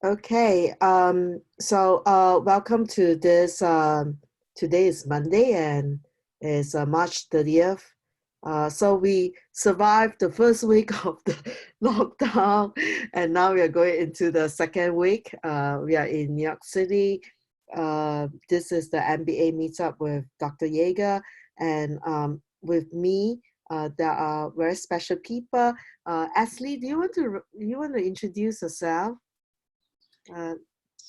Okay, welcome to this. Today is Monday and it's March 30th. So we survived the first week of the lockdown, and now we are going into the second week. We are in New York City. This is the MBA Meetup with Dr. Yager, and with me, there are very special people. Ashley, do you want to introduce yourself? Uh,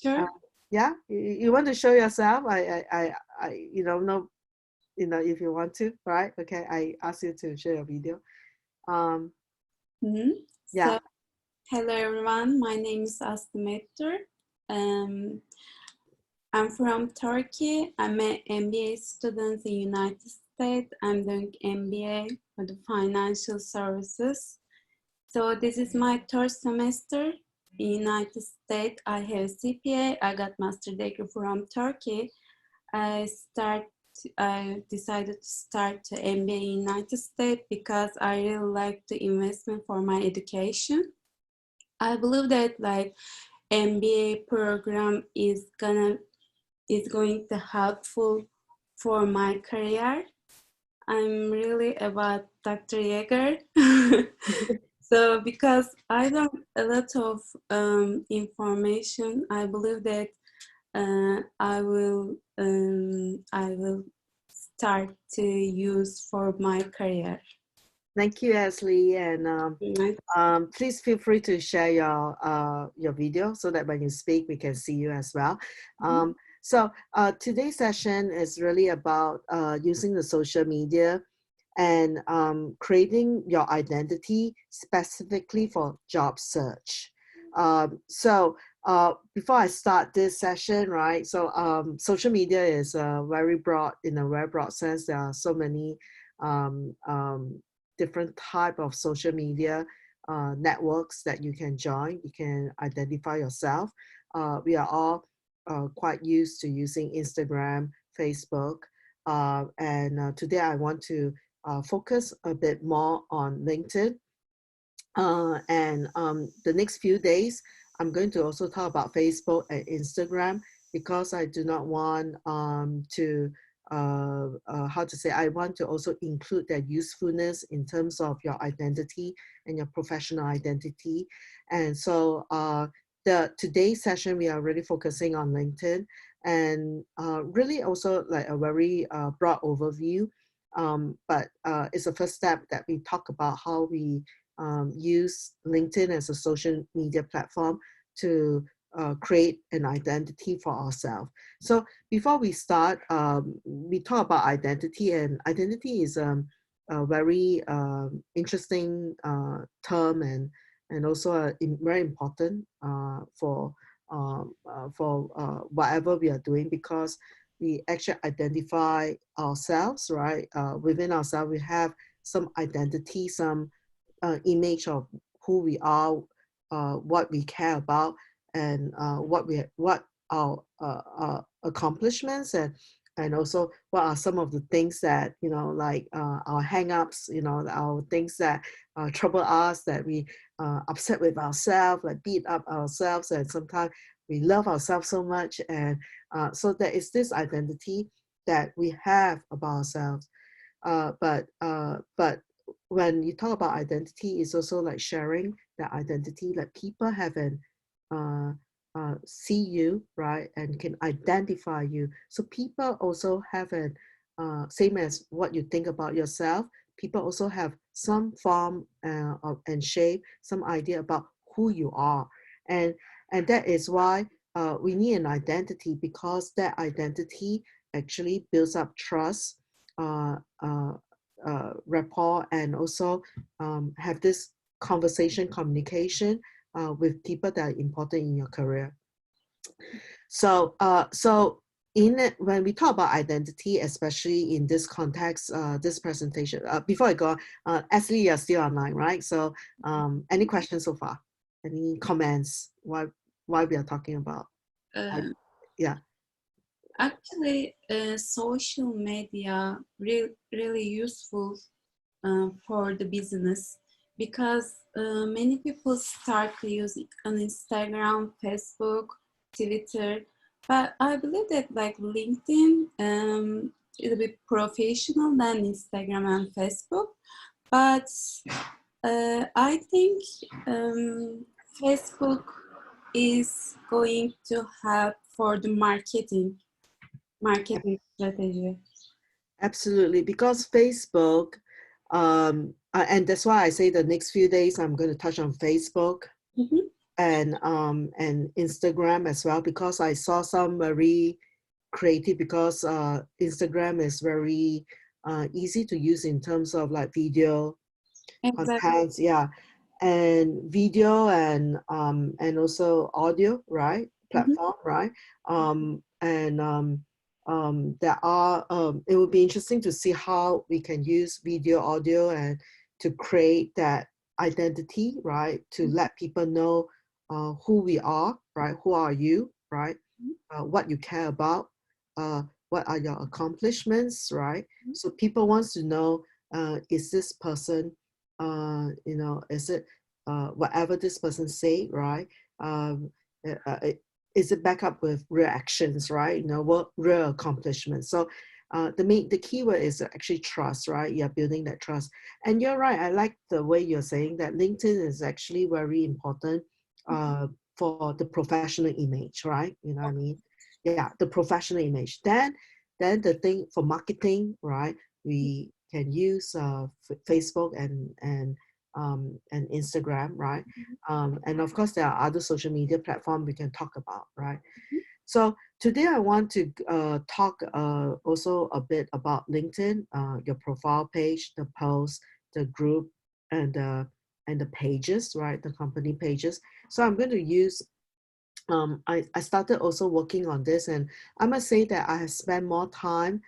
Sure. uh, yeah, you want to show yourself? No, if you want to, right? Okay, I ask you to share your video. Um, yeah, So, hello everyone. My name is Aslı Mektur. Um, I'm from Turkey. I'm an MBA student in United States. I'm doing MBA for the financial services. So this is my third semester in United States. I have CPA. I got master degree from Turkey. I decided to start the MBA in United States because I really like the investment for my education. I believe that MBA program is going to helpful for my career. I'm really about Dr. Yager. So because I learned a lot of information, I believe that I will start to use for my career. thank you, Ashley, and please feel free to share your video so that when you speak, we can see you as well. Today's session is really about using the social media and creating your identity specifically for job search. Before I start this session, right? Social media is very broad, in a very broad sense. There are so many um, um, different type of social media networks that you can join. You can identify yourself. We are all quite used to using Instagram, Facebook, and today I want to focus a bit more on LinkedIn. The next few days, I'm going to also talk about Facebook and Instagram because I do not want I want to also include their usefulness in terms of your identity and your professional identity. And so today's session, we are really focusing on LinkedIn and really also like a very broad overview. But it's the first step that we talk about how we use LinkedIn as a social media platform to create an identity for ourselves. So before we start, we talk about identity, and identity is a very interesting term and also very important for whatever we are doing, because we actually identify ourselves, right? Within ourselves, we have some identity, some image of who we are, what we care about, and what our accomplishments, and also what are some of the things that like our hang-ups, our things that trouble us, that we upset with ourselves, like beat up ourselves, and sometimes we love ourselves so much, and so there is this identity that we have about ourselves. But when you talk about identity, it's also like sharing that identity, like people have an see you, right, and can identify you. So people also have an same as what you think about yourself. People also have some form and shape, some idea about who you are, and that is why we need an identity, because that identity actually builds up trust, uh, uh, rapport, and also have this conversation, communication with people that are important in your career. When we talk about identity, especially in this context, this presentation, before I go, Ashley, you're still online, right? So any questions so far? Any comments? Why we are talking about? Uh, Yeah. Actually, social media really useful for the business because many people start to use on Instagram, Facebook, Twitter, but I believe that like LinkedIn it'll be professional than Instagram and Facebook, but I think Facebook is going to help for the marketing strategy. Absolutely, because Facebook, and that's why I say the next few days I'm going to touch on Facebook Mm-hmm. and Instagram as well, because I saw some very creative, because Instagram is very easy to use in terms of like video Exactly. contents, yeah, and video and also audio, right? Mm-hmm. Platform, right? And there are it would be interesting to see how we can use video, audio, and to create that identity, right? To let people know who we are, right? Who are you, right? What you care about, what are your accomplishments, right? So people wants to know, is this person, is it whatever this person say, right? Um, uh, uh, is it back up with real actions, right? What real accomplishments? So the key word is actually trust, right? You're building that trust. And you're right. I like the way you're saying that LinkedIn is actually very important for the professional image, right? You know what I mean? Yeah, the professional image. Then the thing for marketing, right? We can use Facebook and Instagram, right? And of course, there are other social media platforms we can talk about, right? So today I want to talk also a bit about LinkedIn, your profile page, the post, the group, and the pages, right? The company pages. So I'm going to use I started also working on this, and I must say that I have spent more time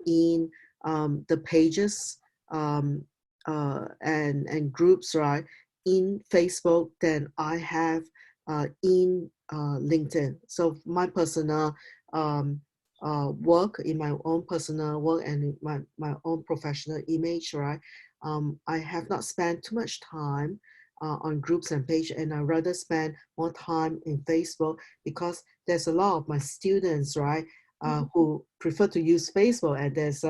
in the pages and groups, right, in Facebook than I have in LinkedIn. So my personal work, in my own personal work and in my own professional image, right, I have not spent too much time on groups and page, and I rather spend more time in Facebook, because there's a lot of my students, right, who prefer to use Facebook, and there's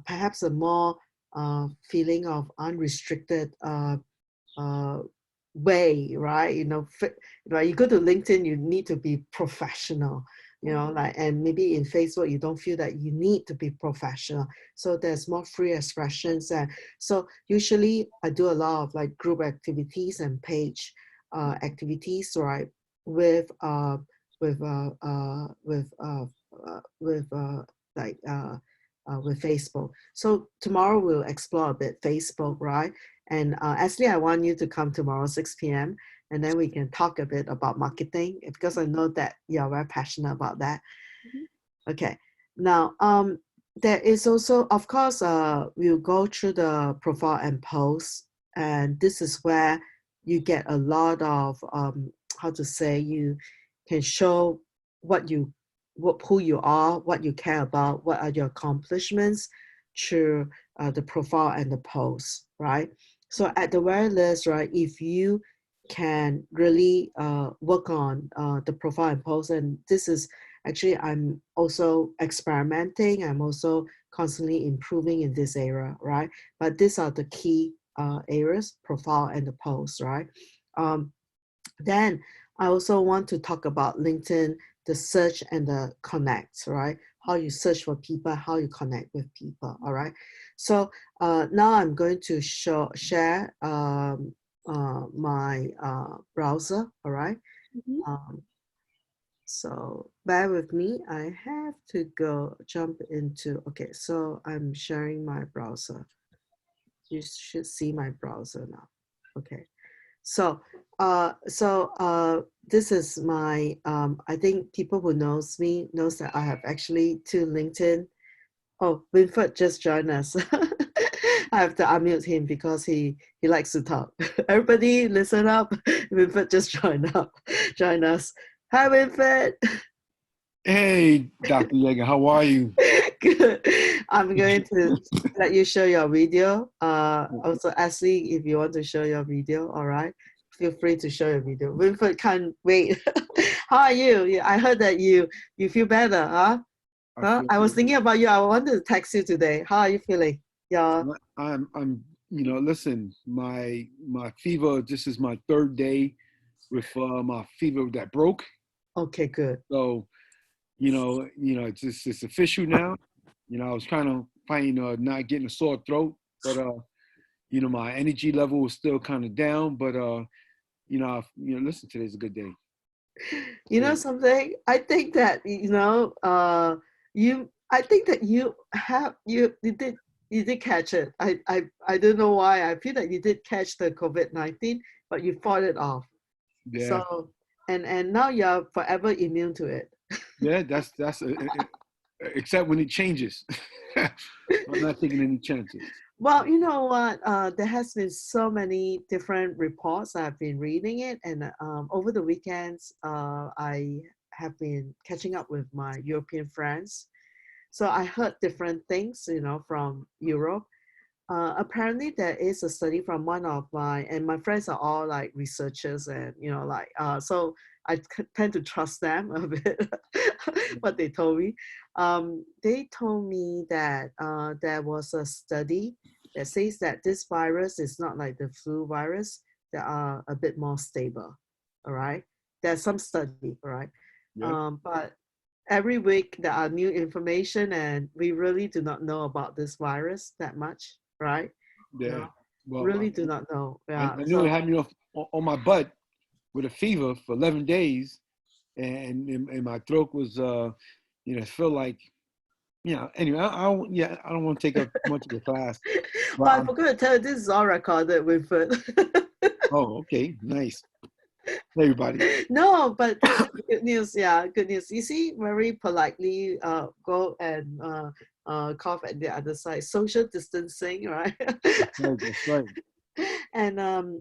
perhaps a more feeling of unrestricted uh, way, right? Right? You go to LinkedIn, you need to be professional, like, and maybe in Facebook, you don't feel that you need to be professional. So there's more free expressions. And so usually I do a lot of like group activities and page activities, right? With with uh, uh, with uh, with like with Facebook. So tomorrow we'll explore a bit Facebook, right? And Ashley, I want you to come tomorrow 6 p.m. and then we can talk a bit about marketing, because I know that you're very passionate about that. Okay. Now, there is also, of course, we'll go through the profile and post, and this is where you get a lot of how to say, you can show who you are, what you care about, what are your accomplishments through the profile and the post, right? So at the very least, right, if you can really work on the profile and post, and this is actually, I'm also experimenting. I'm also constantly improving in this area, right? But these are the key areas: profile and the post, right? Then I also want to talk about LinkedIn, the search and the connect, right? How you search for people, how you connect with people, all right? So now I'm going to share my browser, all right? Um, so bear with me. I have to jump into, okay, so I'm sharing my browser. You should see my browser now. Okay. So, this is my, I think people who knows me knows that I have actually two LinkedIn. Oh, Winford just joined us. I have to unmute him because he likes to talk. Everybody listen up. Winford just join us. Hi, Winford. Hey, Dr. Yager, how are you? Good. I'm going to let you show your video. Also, Ashley, if you want to show your video, all right, feel free to show your video. Winford can't wait. How are you? I heard that you feel better, huh? I Huh? feel I was good. thinking about you. I wanted to text you today. How are you feeling? Yeah. Listen, my fever, this is my third day with my fever that broke. Okay, good. So, it's official now. I was kind of fighting not getting a sore throat, but my energy level was still kind of down. But listen, today's a good day. You know Today, something? I think that I think that you did catch it. I don't know why. I feel that you did catch the COVID-19, but you fought it off. yeah, So and now you're forever immune to it. yeah. That's except when it changes. I'm not taking any chances. Well, you know what? There has been so many different reports. I've been reading it, and over the weekends, I have been catching up with my European friends. So I heard different things, from Europe. Apparently, there is a study from one of and my friends are all like researchers, and so I tend to trust them a bit. What they told me. They told me that there was a study that says that this virus is not like the flu virus. They are a bit more stable. All right. There's some study, all right. Yeah, But every week there are new information, and we really do not know about this virus that much, right? yeah. No, Well, really do not know. Yeah. I knew it So had me on my butt with a fever for 11 days, and my throat was, feel like, Anyway, I don't want to take up much of the class, but well, I forgot to tell you, this is all recorded with oh, okay, nice, everybody. no, but good news. Yeah, good news. You see, very politely go and cough at the other side. Social distancing, right? That's right. That's right. And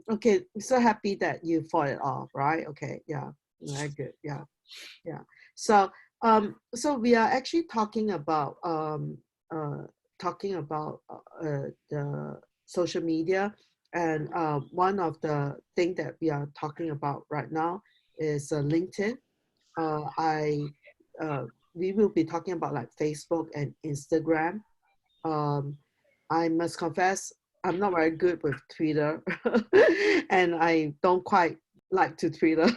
okay, so happy that you fought it off, right? Okay, yeah, very good. Yeah, yeah. So so we are actually talking about the social media, and one of the thing that we are talking about right now is LinkedIn. I We will be talking about like Facebook and Instagram. um, I must confess, I'm not very good with Twitter, and I don't quite like to Twitter.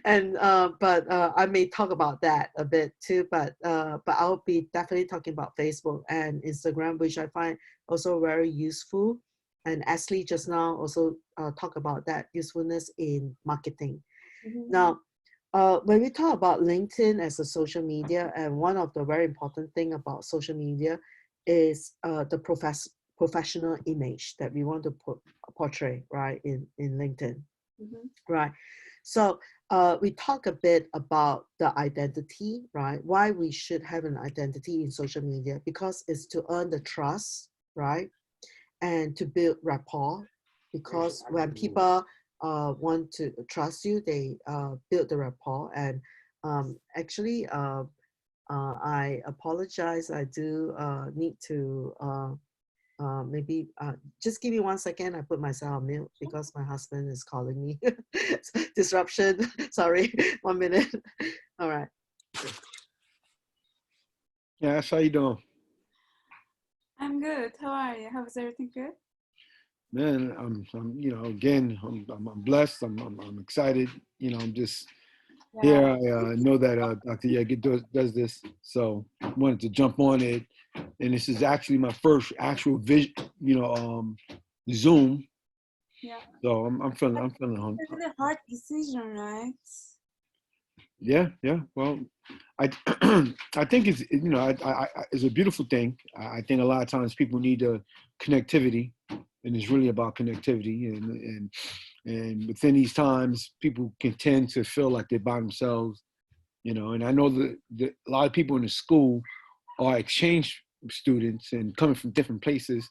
And but I may talk about that a bit too. But I'll be definitely talking about Facebook and Instagram, which I find also very useful. And Ashley just now also talk about that usefulness in marketing. Now, when we talk about LinkedIn as a social media, and one of the very important thing about social media is the professional image that we want to portray, right, in LinkedIn, Mhm. right? So we talk a bit about the identity, right? Why we should have an identity in social media, because it's to earn the trust, right? And to build rapport, because when people want to trust you, they build the rapport. And actually, I apologize. I do need to maybe just give me 1 second. I put myself on mute because my husband is calling me. Disruption. Sorry. 1 minute. All right. Yeah, that's how you doing, I'm good. How are you? How's everything good? man. Again, I'm blessed. I'm excited. I'm just Yeah. here. I know that Dr. Yager does this, so I wanted to jump on it. And this is actually my first actual vision, Zoom. Yeah. So I'm feeling It's a really hard decision, right? yeah, yeah. Well, I I think it's it's a beautiful thing. I think a lot of times people need the connectivity, and it's really about connectivity. And within these times, people can tend to feel like they're by themselves. And I know that a lot of people in the school are exchange students and coming from different places.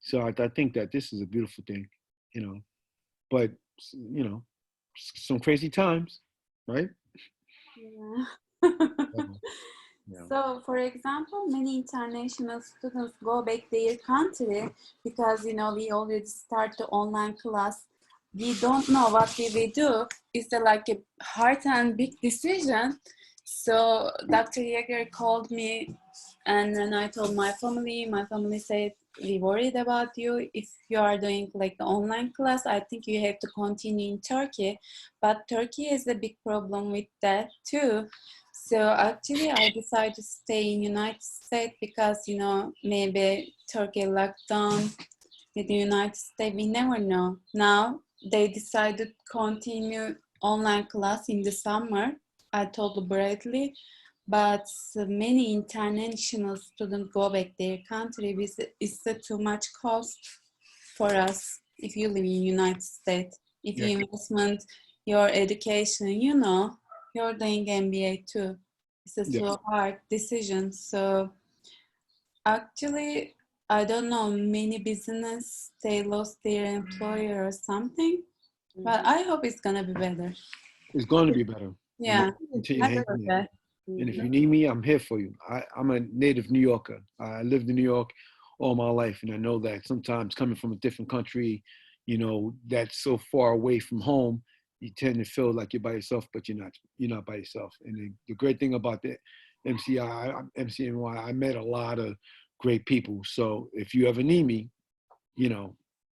So I think that this is a beautiful thing. You know, but you know, some crazy times, right? Yeah. Yeah. So, for example, many international students go back their country because, we already start the online class. We don't know what we will do. It's like a hard and big decision. So Dr. Yager called me, and then I told my family. My family said, we worried about you. If you are doing like the online class, I think you have to continue in Turkey. But Turkey is a big problem with that too. So actually, I decided to stay in United States because, maybe Turkey lockdown with the United States, we never know. Now they decided to continue online class in the summer. I told Bradley, but many international students go back their country. It's too much cost for us if you live in United States. If Yeah. you investment your education, you're doing MBA too. It's a Yeah. so hard decision. So actually, I don't know, many business, they lost their employer or something, but I hope it's gonna be better. It's going to be better. And Yeah, continue I hanging hope in there. that. And if Mhm. you need me, I'm here for you. I'm a native New Yorker. I lived in New York all my life, and I know that sometimes coming from a different country, that's so far away from home, you tend to feel like you're by yourself, but you're not. You're not by yourself. And the great thing about the MCNY, I met a lot of great people. So if you ever need me,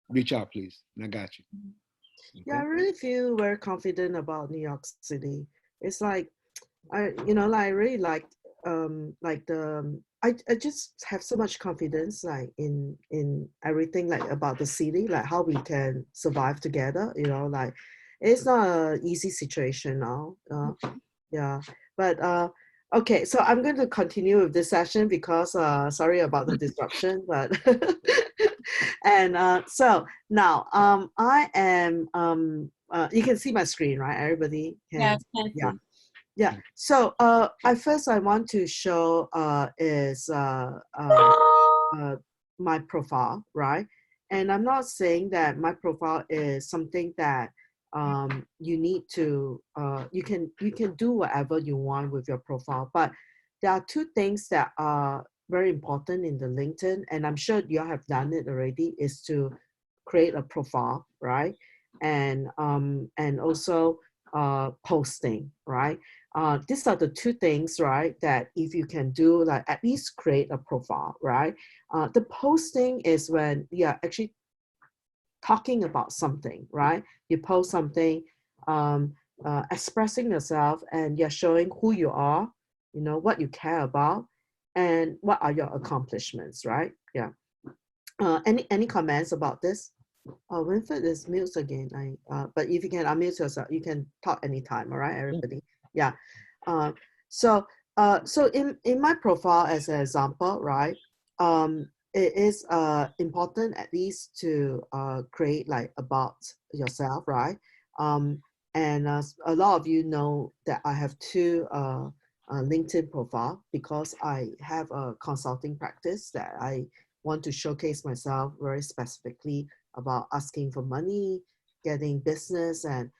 reach out, please, and I got you. Yeah, I Okay. really feel very confident about New York City. It's like I really like I just have so much confidence like in everything like about the city, like how we can survive together, like it's not an easy situation now. Yeah. But okay, so I'm going to continue with this session because sorry about the disruption, but and so now I am you can see my screen, right? Everybody Yeah, can. thank Yeah. you. Yeah. So I want to show is uh, my profile, right? And I'm not saying that my profile is something that you need to you can do whatever you want with your profile, but there are two things that are very important in the LinkedIn, and I'm sure you have done it already, is to create a profile, right? And also posting, right? These are the two things, right? That if you can do, like at least create a profile, right? The posting is when you're actually talking about something, right? You post something, expressing yourself, and you're showing who you are, what you care about, and what are your accomplishments, right? Yeah. Any comments about this? Winfred is mute again. But if you can unmute yourself, you can talk anytime. All right, everybody. Yeah. Uh, so so in my profile as an example, right? It is important at least to create like about yourself, right? Um, and a lot of you know that I have two LinkedIn profile because I have a consulting practice that I want to showcase myself very specifically about asking for money, getting business, and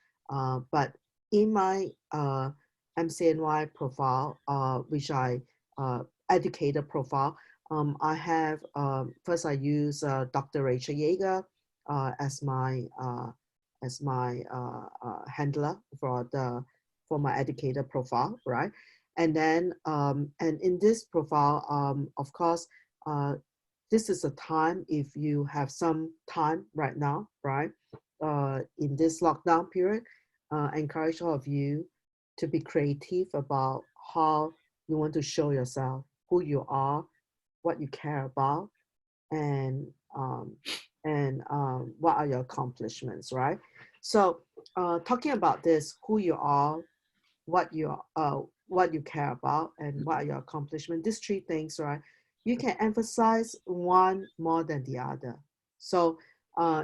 but in my MCNY profile, which I educator profile, I have first I use Dr. Rachel Yager as my handler for my educator profile, right? And then and in this profile, of course, this is a time if you have some time right now, right? In this lockdown period, I encourage all of you to be creative about how you want to show yourself, who you are, what you care about, and um, what are your accomplishments, right? So, talking about this, who you are, what you care about, and what are your accomplishments. These three things, right? You can emphasize one more than the other. So,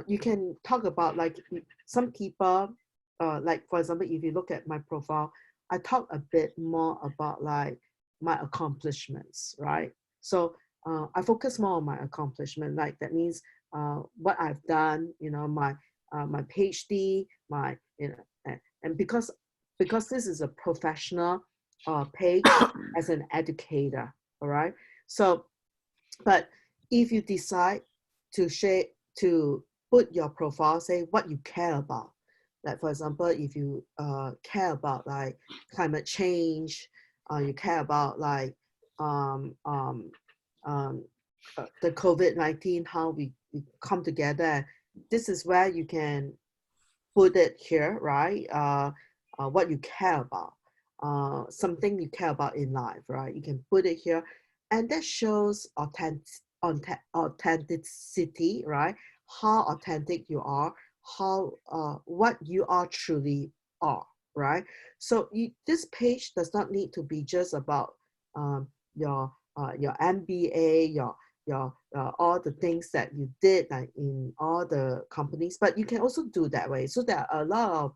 you can talk about like some people, like for example, if you look at my profile, I talk a bit more about like my accomplishments, right? So I focus more on my accomplishment. Like that means what I've done, my PhD, my and because this is a professional page as an educator, all right? So, but if you decide to share, to put your profile, say what you care about, like for example, if you care about like climate change, you care about like um, um, the COVID-19, how we come together, this is where you can put it here, right? What you care about, something you care about in life, right? You can put it here, and that shows authenticity, right? How authentic you are, how what you are truly are, right? So this page does not need to be just about um, your MBA, your all the things that you did like in all the companies, but you can also do that way. So there are a lot of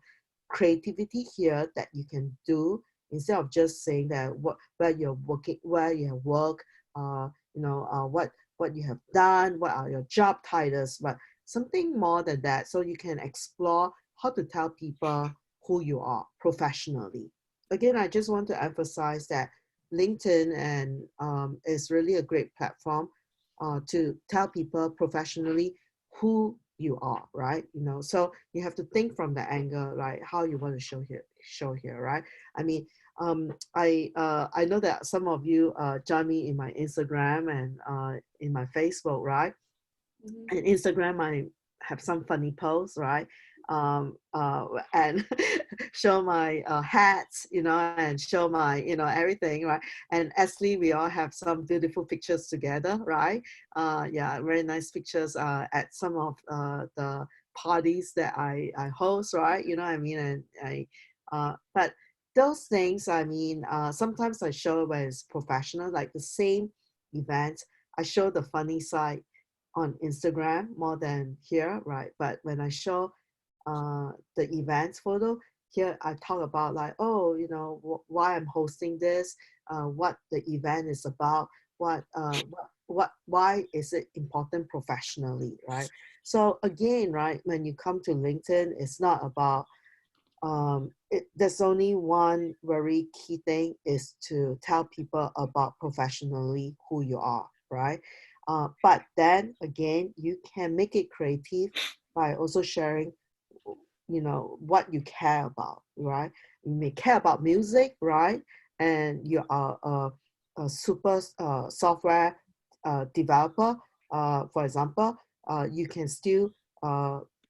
creativity here that you can do instead of just saying that where you're working, where you have worked, what you have done, what are your job titles, but something more than that. So you can explore how to tell people who you are professionally. Again, I just want to emphasize that LinkedIn and is really a great platform to tell people professionally who you are, right? So you have to think from the angle, right? How you want to show here, right? I mean, I know that some of you join me in my Instagram and in my Facebook, right? Mm-hmm. And Instagram, I have some funny posts, right? And show my hats, and show my, everything, right? And Ashley, we all have some beautiful pictures together, right? Yeah, very nice pictures at some of the parties that I host, right? You know what I mean? And but those things, I mean, sometimes I show when it's professional, like the same event, I show the funny side on Instagram more than here, right? But when I show the events photo, here I talk about like, oh, why I'm hosting this, what the event is about, why is it important professionally, right? So again, right, when you come to LinkedIn, it's not about there's only one very key thing is to tell people about professionally who you are, right? But then again, you can make it creative by also sharing, what you care about, right? You may care about music, right? And you are a super software developer, for example, you can still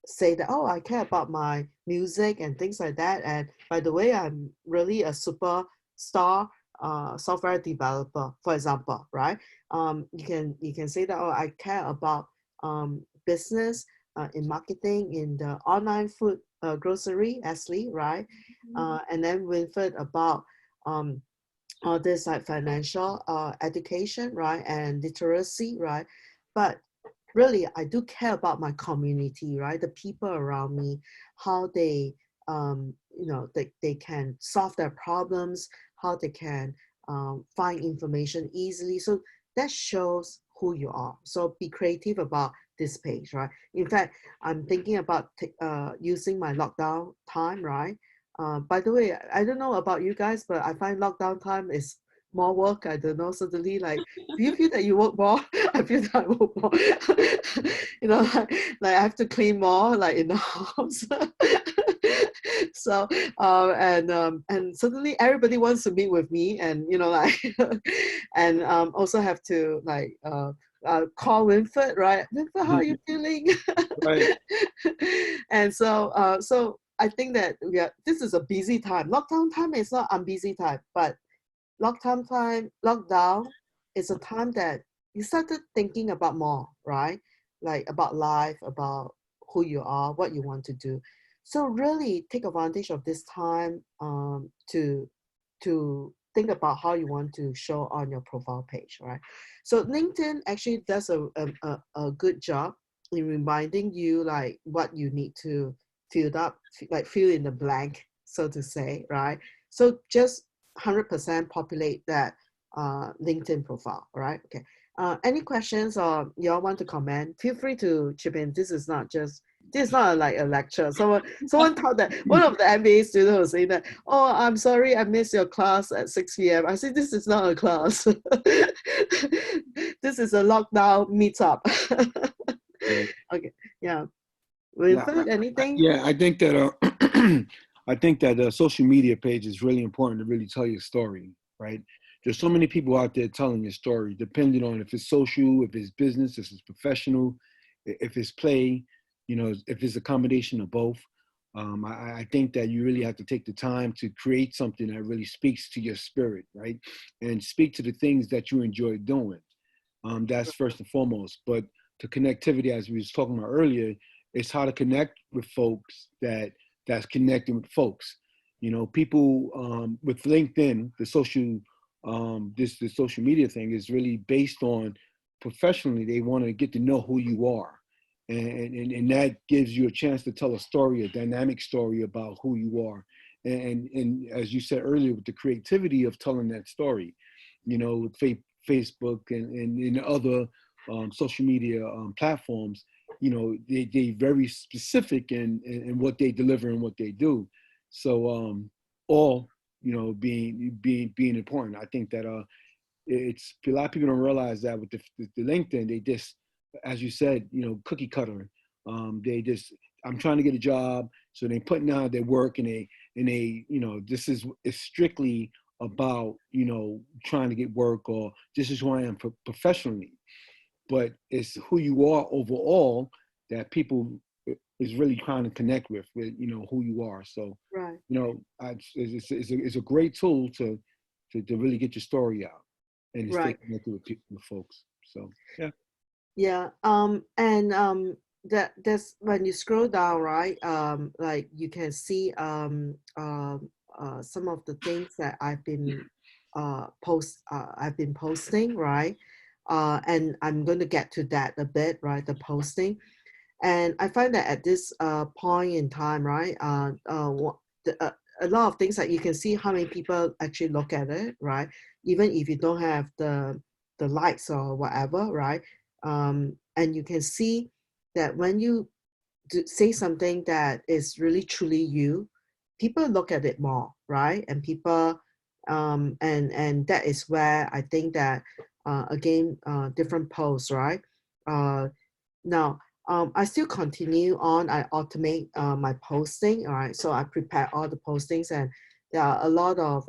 say that, oh, I care about my music and things like that. And by the way, I'm really a superstar software developer, for example, right? You can say that, oh, I care about business in marketing in the online food grocery, Ashley, right? And then Winfred about all this like financial education, right? And literacy, right? But really, I do care about my community, right? The people around me, how they, they can solve their problems, how they can find information easily. So that shows who you are. So be creative about this page, right? In fact, I'm thinking about using my lockdown time, right? By the way, I don't know about you guys, but I find lockdown time is more work. I don't know. Suddenly, like, do you feel that you work more? I feel that I work more. Like I have to clean more, like in the house. So, and suddenly everybody wants to meet with me, and like, and also have to like call Winfred, right? Winfred, how are you feeling? Right. And so I think that this is a busy time. Lockdown time is not unbusy time, but lockdown is a time that you started thinking about more, right? Like about life, about who you are, what you want to do. So really take advantage of this time to think about how you want to show on your profile page, right? So LinkedIn actually does a good job in reminding you like what you need to fill up, like fill in the blank, so to say, right? So just 100% populate that LinkedIn profile, all right? Okay. Any questions or y'all want to comment? Feel free to chip in. This is not just this is not like a lecture. Someone thought that one of the MBA students was saying that, oh, I'm sorry, I missed your class at 6 p.m. I said, this is not a class. This is a lockdown meetup. Yeah. Okay, yeah. Yeah, Wilfred, anything? yeah. I think that I think that the social media page is really important to really tell your story, right? There's so many people out there telling your story, depending on if it's social, if it's business, if it's professional, if it's play, if it's a combination of both. I think that you really have to take the time to create something that really speaks to your spirit, right? And speak to the things that you enjoy doing. That's first and foremost. But the connectivity, as we was talking about earlier, is how to connect with folks that's connecting with folks. People with LinkedIn, the social media thing is really based on professionally. They want to get to know who you are, and that gives you a chance to tell a story, a dynamic story about who you are. And as you said earlier, with the creativity of telling that story, with Facebook and other social media platforms, they very specific in what they deliver and what they do. So all being important. I think that it's a lot of people don't realize that with the LinkedIn, they just, as you said, cookie cutter. They just, I'm trying to get a job, so they putting out their work, and they this is it's strictly about trying to get work, or this is who I am professionally. But it's who you are overall that people is really trying to connect with who you are. So Right. it's a great tool to really get your story out and to stay Right. connected with folks. So yeah. Yeah. And that's when you scroll down, right? Like you can see some of the things that I've been posting, right? And I'm going to get to that a bit, right? The posting. And I find that at this point in time, right? A lot of things that you can see how many people actually look at it, right? Even if you don't have the likes or whatever, right? And you can see that when you say something that is really truly you, people look at it more, right? And people, and that is where I think that again, different posts, right? Now, I still continue on. I automate my posting. All right, so I prepare all the postings, and there are a lot of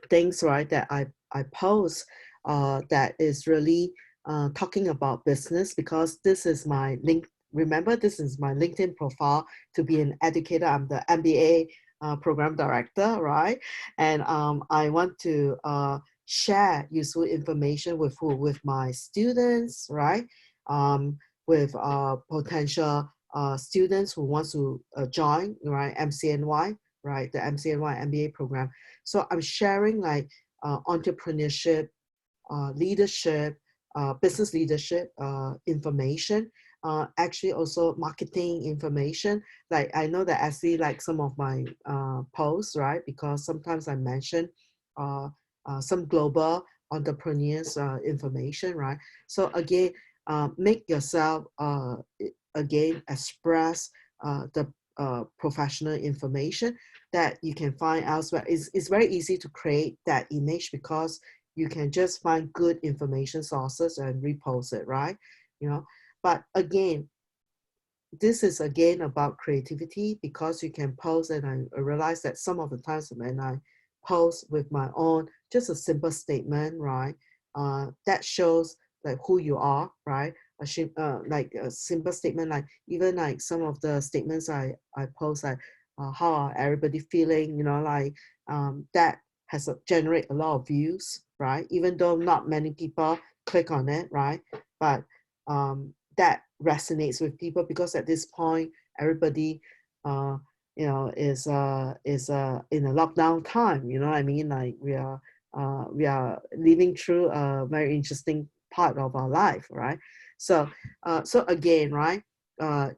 things, right, that I post that is really talking about business, because this is my link. Remember, this is my LinkedIn profile to be an educator. I'm the MBA program director, right? And I want to share useful information with who? With my students, right? With potential students who wants to join, right? MCNY, right? The MCNY MBA program. So I'm sharing like entrepreneurship, leadership, business leadership information, actually also marketing information. Like I know that Ashley like some of my posts, right? Because sometimes I mention uh, some global entrepreneurs information, right? So again, make yourself again express the professional information that you can find elsewhere. It's very easy to create that image because you can just find good information sources and repost it, right? But again, this is again about creativity, because you can post, and I realize that some of the times when I post with my own, just a simple statement, right? That shows like who you are, right? Like a simple statement, like even like some of the statements I post, like how are everybody feeling, like that has generate a lot of views, right? Even though not many people click on it, right? But that resonates with people, because at this point everybody is in a lockdown time. What I mean? Like we are living through a very interesting part of our life, right? So again, right,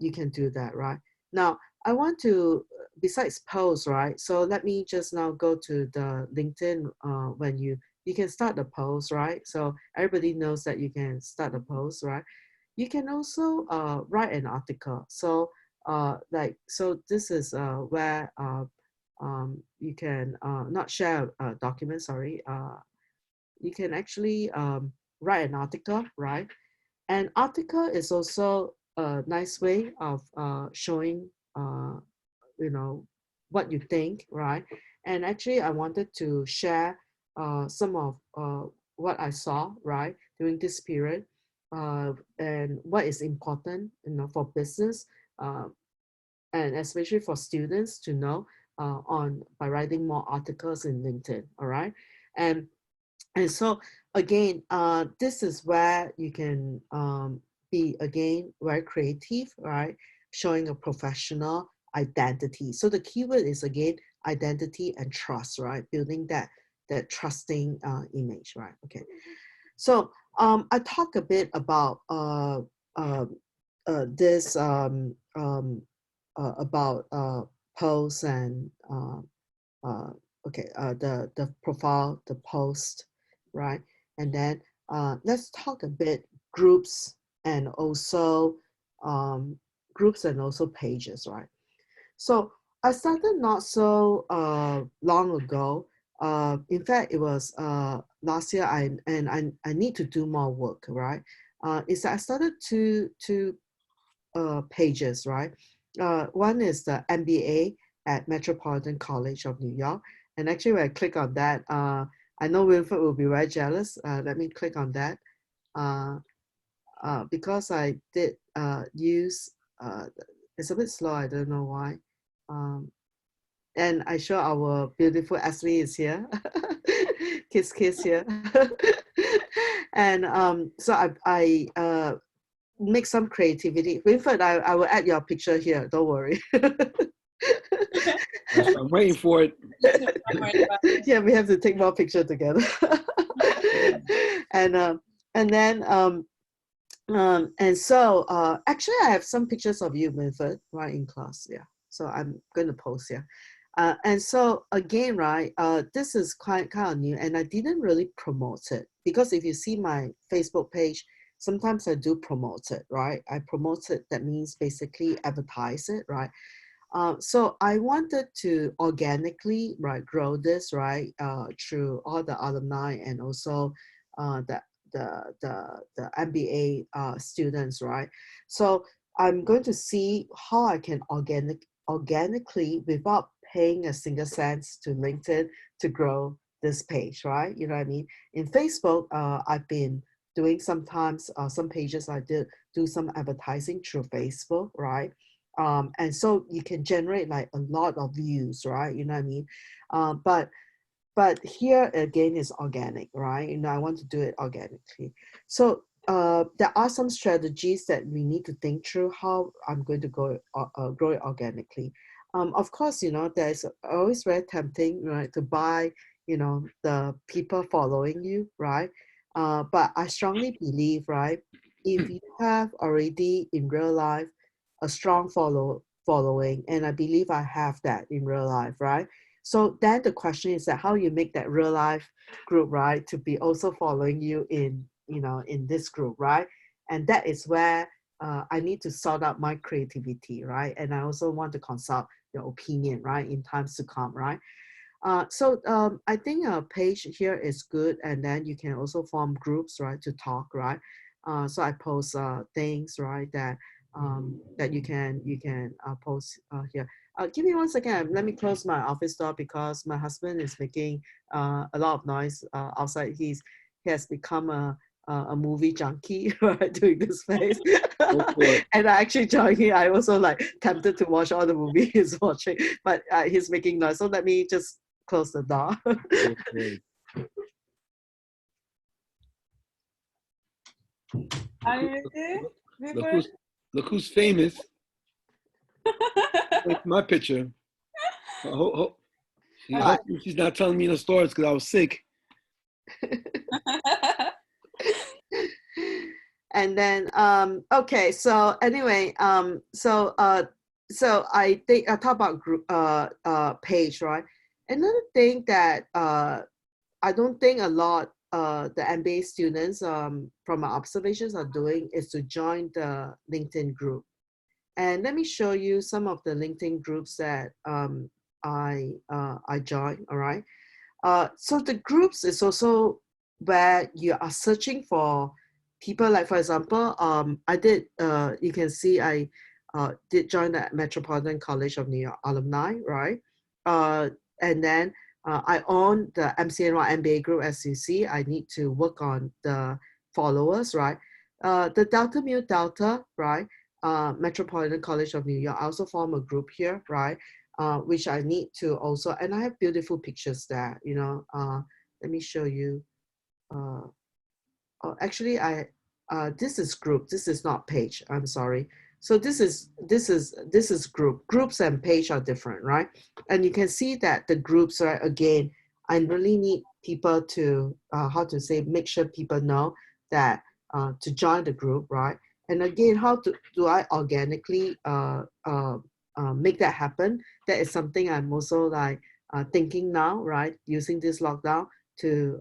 you can do that, right? Now I want to, besides post, right? So let me just now go to the LinkedIn. When you can start the post, right? So everybody knows that you can start a post, right? you can also write an article. So so this is where you can not share a document, sorry. You can actually write an article, right? An article is also a nice way of showing, you know, what you think, right? And actually, I wanted to share some of what I saw, right, during this period, and what is important, you know, for business, uh, and especially for students to know on by writing more articles in LinkedIn, all right? And and so again, this is where you can be again very creative, right? Showing a professional identity. So the keyword is again identity and trust, right? Building that trusting image, right? Okay. So I talk a bit about uh, this about posts and uh, okay, the profile, the post, right? And then let's talk a bit groups and also groups and also pages, right? So I started not so long ago. In fact, it was last year. I need to do more work, right? Is I started two pages, right? One is the MBA at Metropolitan College of New York. And actually, when I click on that, I know Wilfred will be very jealous. Let me click on that. Uh, because I did use, it's a bit slow, I don't know why. And I show our beautiful Ashley is here. Kiss here. And so I make some creativity. Winfred, I will add your picture here. Don't worry. I'm waiting for it. Yeah, we have to take more pictures together. and then and so actually I have some pictures of you, Winfred, right in class. Yeah. So I'm going to post here. And so again, right, this is quite kind of new, and I didn't really promote it because if you see my Facebook page, sometimes I do promote it, right? I promote it, that means basically advertise it, right? So I wanted to organically, right, grow this, right, through all the alumni and also the MBA students, right? So I'm going to see how I can organically without paying a single cent to LinkedIn to grow this page, right? You know what I mean? In Facebook, I've been doing sometimes some pages I did do some advertising through Facebook, right? And so you can generate like a lot of views, right? You know what I mean? But here again is organic, right? You know, I want to do it organically. So there are some strategies that we need to think through how I'm going to grow it organically. Of course, you know, there's always very tempting, right, to buy, you know, the people following you, right? But I strongly believe, right, if you have already in real life a strong following, and I believe I have that in real life, right? So then the question is that how you make that real life group, right, to be also following you in, you know, in this group, right? And that is where I need to sort out my creativity, right? And I also want to consult your opinion, right, in times to come, right? So I think a page here is good, and then you can also form groups, right, to talk, right? So I post things, right, that you can post here. Give me 1 second. Let me close my office door because my husband is making a lot of noise outside. He has become a movie junkie right during this phase. And I actually joined him. I also like tempted to watch all the movies he's watching, but he's making noise. So let me just close the door. Okay. Are you ready? Look who's famous. Like my picture. She's not telling me the stories because I was sick. And then okay, so anyway, so I think I talk about group page, right? Another thing that I don't think a lot the MBA students, from my observations, are doing is to join the LinkedIn group. And let me show you some of the LinkedIn groups that I joined. All right. So the groups is also where you are searching for people. Like for example, I did. You can see I did join the Metropolitan College of New York alumni, right? And then I own the MCNY MBA group. As you see, I need to work on the followers, right? The Delta Mu Delta, right? Metropolitan College of New York. I also form a group here, right? Which I need to also, and I have beautiful pictures there, you know. Let me show you. Actually, this is group. This is not page. I'm sorry. So this is group. Groups and page are different, right? And you can see that the groups, right? Again, I really need people to how to say, make sure people know that to join the group, right? And again, how do I organically make that happen? That is something I'm also like thinking now, right? Using this lockdown to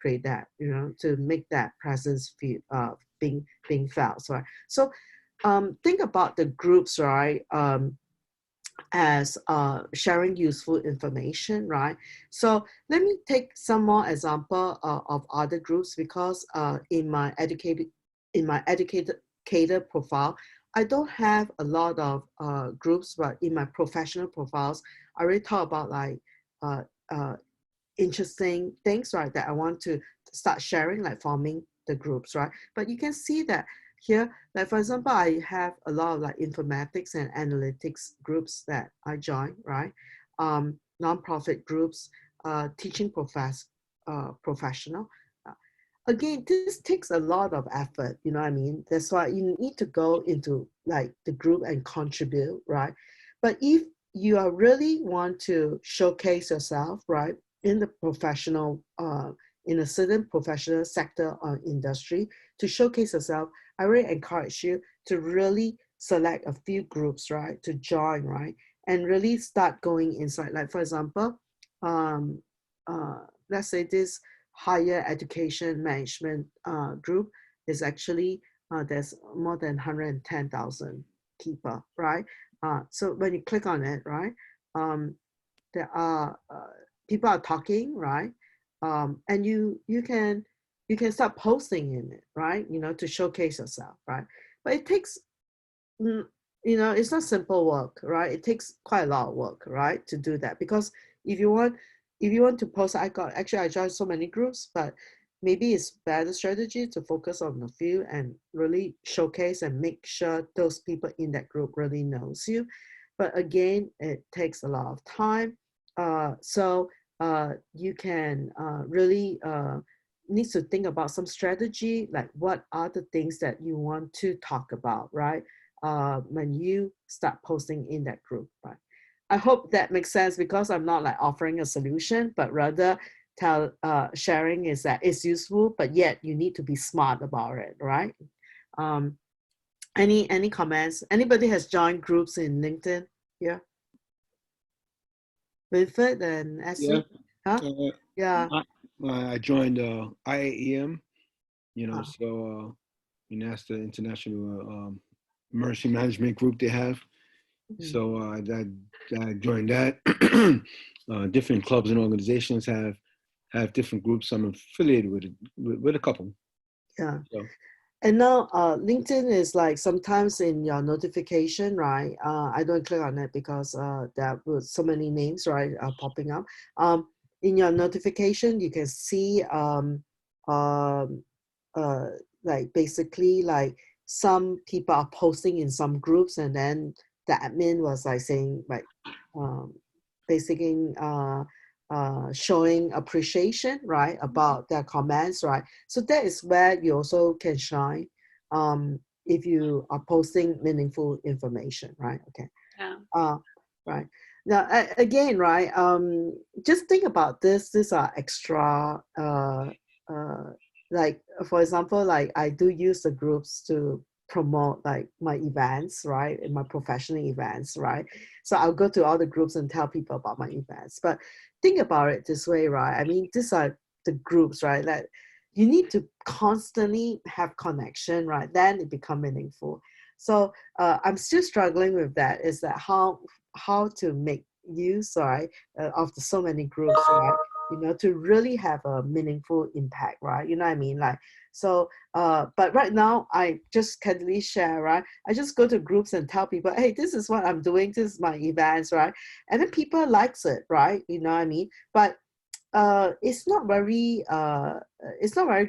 create that, you know, to make that presence feel, being felt. So think about the groups, right? As sharing useful information, right? So let me take some more example of other groups, because in my educator profile, I don't have a lot of groups, but in my professional profiles, I already talk about like uh, uh, interesting things, right, that I want to start sharing, like forming the groups, right? But you can see that here, like for example, I have a lot of like informatics and analytics groups that I join, right? Nonprofit groups, teaching professional. Again, this takes a lot of effort, you know what I mean? That's why you need to go into like the group and contribute, right? But if you are really want to showcase yourself, right, in the professional, in a certain professional sector or industry, to showcase yourself, I really encourage you to really select a few groups, right, to join, right, and really start going inside. Like for example, um, let's say this higher education management group is actually, there's more than 110,000 people, right? So when you click on it, right, there are people are talking, right? And you can start posting in it, right? You know, to showcase yourself, right? But it takes, mm, you know, it's not simple work, right? It takes quite a lot of work, right, to do that. Because if you want, to post, I joined so many groups, but maybe it's better strategy to focus on a few and really showcase and make sure those people in that group really knows you. But again, it takes a lot of time. So you can really needs to think about some strategy, like what are the things that you want to talk about, right? When you start posting in that group, right? I hope that makes sense, because I'm not like offering a solution, but rather sharing is that it's useful, but yet you need to be smart about it, right? Um, any comments? Anybody has joined groups in LinkedIn here? Wilfred and Yeah. Essie? Huh? Uh, Yeah. I joined IAEM, Uh, so that's the international emergency management group they have. mm, So I joined that. Different clubs and organizations have different groups. I'm affiliated with a couple. yeah. So And now LinkedIn is like sometimes in your notification, right? I don't click on it because there were so many names, right, popping up. In your notification, you can see um, uh, like basically like some people are posting in some groups, and then the admin was like saying like um, basically showing appreciation, right, about their comments, right? So that is where you also can shine, if you are posting meaningful information, right? Okay. Yeah. Uh, right. Now, again, right, just think about this. These are extra, uh, like, for example, like I do use the groups to promote like my events, right? My professional events, right? So I'll go to all the groups and tell people about my events. But think about it this way, right? I mean, these are the groups, right? That you need to constantly have connection, right? Then it become meaningful. So I'm still struggling with that. Is that how to make use, right, of the so many groups, right? To really have a meaningful impact, right? You know what I mean? Like, so, but right now I just casually share, right? I just go to groups and tell people, hey, this is what I'm doing. This is my events, right? And then people likes it, right? You know what I mean? But it's not very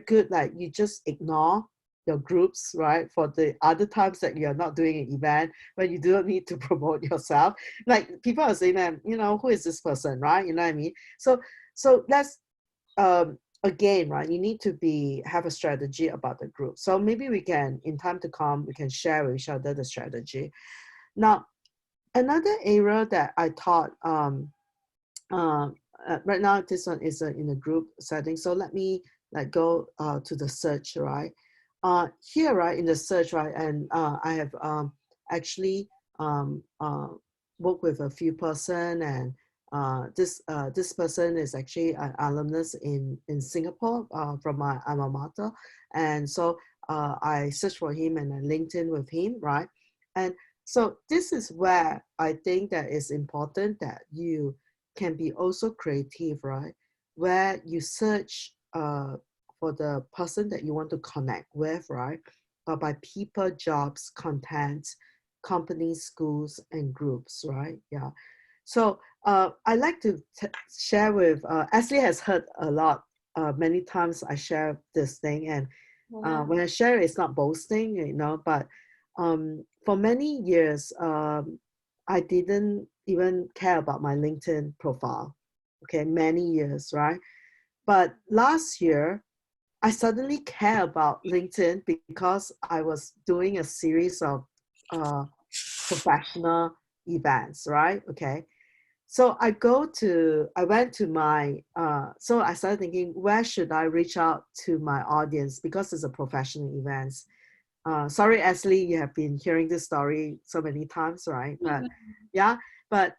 good. Like you just ignore your groups, right? For the other times that you're not doing an event when you do not need to promote yourself. Like people are saying that, who is this person, right? You know what I mean? So that's again, right? You need to have a strategy about the group. So maybe we can, in time to come, we can share with each other the strategy. Now, another area that I thought right now this one is in a group setting, so let me like go to the search, right? Here, right, in the search, right, and I have actually worked with a few person, and this person is actually an alumnus in Singapore from my alma mater, and so I searched for him and I linked in with him, right? And so this is where I think that it's important that you can be also creative, right? Where you search for the person that you want to connect with, right? By people, jobs, content, companies, schools, and groups, right? Yeah. So I like to share with, Ashley has heard a lot, many times I share this thing, and when I share it's not boasting, but for many years, I didn't even care about my LinkedIn profile, okay, many years, right? But last year, I suddenly care about LinkedIn because I was doing a series of professional events, right? Okay. So I went to my, so I started thinking, where should I reach out to my audience? Because it's a professional events. Sorry, Ashley, you have been hearing this story so many times, right? But yeah, but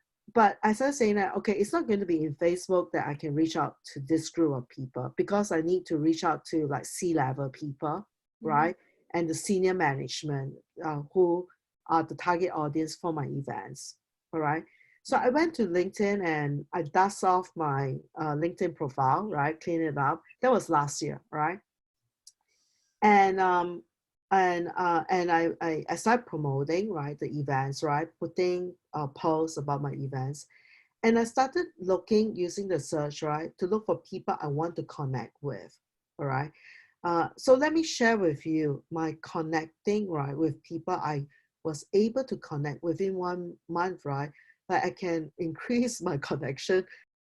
I started saying that, okay, it's not going to be in Facebook that I can reach out to this group of people, because I need to reach out to like C-level people, right? And the senior management who are the target audience for my events, all right? So I went to LinkedIn and I dust off my LinkedIn profile, right? Clean it up. That was last year, right? And I started promoting, right, the events, right, putting posts about my events, and I started using the search, right, to look for people I want to connect with, all right. So let me share with you my connecting, right, with people I was able to connect within 1 month, right. Like I can increase my connection